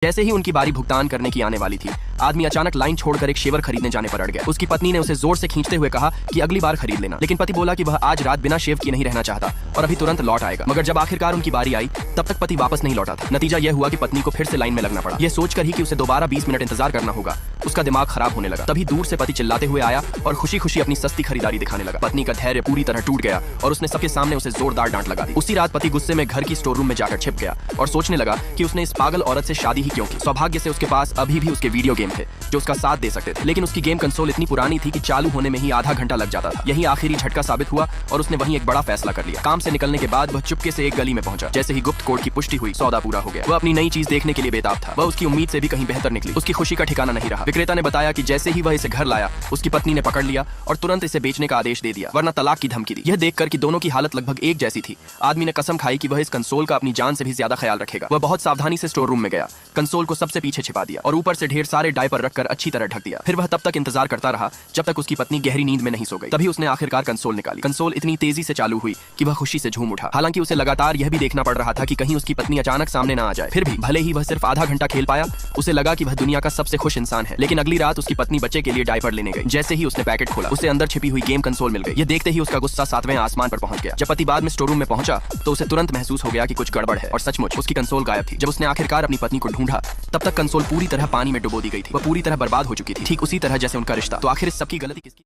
जैसे ही उनकी बारी भुगतान करने की आने वाली थी, आदमी अचानक लाइन छोड़कर एक शेवर खरीदने जाने पर अड़ गया। उसकी पत्नी ने उसे जोर से खींचते हुए कहा कि अगली बार खरीद लेना, लेकिन पति बोला कि वह आज रात बिना शेव किए नहीं रहना चाहता और अभी तुरंत लौट आएगा। मगर जब आखिरकार उनकी बारी आई, तब तक पति वापस नहीं लौटा था। नतीजा यह हुआ कि पत्नी को फिर से लाइन में लगना पड़ा। यह सोचकर ही कि उसे दोबारा 20 मिनट इंतजार करना होगा, उसका दिमाग खराब होने लगा। तभी दूर से पति चिल्लाते हुए आया और खुशी खुशी अपनी सस्ती खरीदारी दिखाने लगा। पत्नी का धैर्य पूरी तरह टूट गया और उसने सबके सामने उसे जोरदार डांट लगा दी। उसी रात पति गुस्से में घर की स्टोर रूम में जाकर छिप गया और सोचने लगा कि उसने इस पागल औरत से शादी ही क्यों की। सौभाग्य से उसके पास अभी भी उसके वीडियो गेम थे जो उसका साथ दे सकते थे, लेकिन उसकी गेम कंसोल इतनी पुरानी थी कि चालू होने में ही आधा घंटा लग जाता था। यही आखिरी झटका साबित हुआ और उसने वहीं एक बड़ा फैसला कर लिया। काम से निकलने के बाद वह चुपके से एक गली में पहुंचा। जैसे ही गुप्त कोड की पुष्टि हुई, सौदा पूरा हो गया। वह अपनी नई चीज देखने के लिए बेताब था। वह उसकी उम्मीद से भी कहीं बेहतर निकली। उसकी खुशी का ठिकाना नहीं रहा। विक्रेता ने बताया कि जैसे ही वह इसे घर लाया, उसकी पत्नी ने पकड़ लिया और तुरंत इसे बेचने का आदेश दे दिया, वरना तलाक की धमकी दी। यह देखकर कि दोनों की हालत लगभग एक जैसी थी, आदमी ने कसम खाई कि वह इस कंसोल का अपनी जान से भी ज्यादा ख्याल रखेगा। वह बहुत सावधानी से स्टोर रूम में गया, कंसोल को सबसे पीछे छिपा दिया और ऊपर से ढेर सारे डायपर रखकर अच्छी तरह ढक दिया। फिर वह तब तक इंतजार करता रहा जब तक उसकी पत्नी गहरी नींद में नहीं सो गई। तभी उसने आखिरकार कंसोल निकाली। कंसोल इतनी तेजी से चालू हुई कि वह खुशी से झूम उठा। हालांकि उसे लगातार यह भी देखना पड़ रहा था कि कहीं उसकी पत्नी अचानक सामने ना आ जाए। फिर भी भले ही वह सिर्फ आधा घंटा खेल पाया, उसे लगा कि वह दुनिया का सबसे खुश इंसान है। लेकिन अगली रात उसकी पत्नी बच्चे के लिए डायपर लेने गई। जैसे ही उसने पैकेट खोला, उसे अंदर छिपी हुई गेम कंसोल मिल गई। ये देखते ही उसका गुस्सा 7वें आसमान पर पहुंच गया। जब पति बाद में स्टोर रूम में पहुंचा तो उसे तुरंत महसूस हो गया कि कुछ गड़बड़ है और सचमुच उसकी कंसोल गायब थी। जब उसने आखिरकार अपनी पत्नी को ढूंढा, तब तक कंसोल पूरी तरह पानी में डुबो दी गई थी। वह पूरी तरह बर्बाद हो चुकी थी, ठीक उसी तरह जैसे उनका रिश्ता। तो आखिर इस सब की गलती किसकी?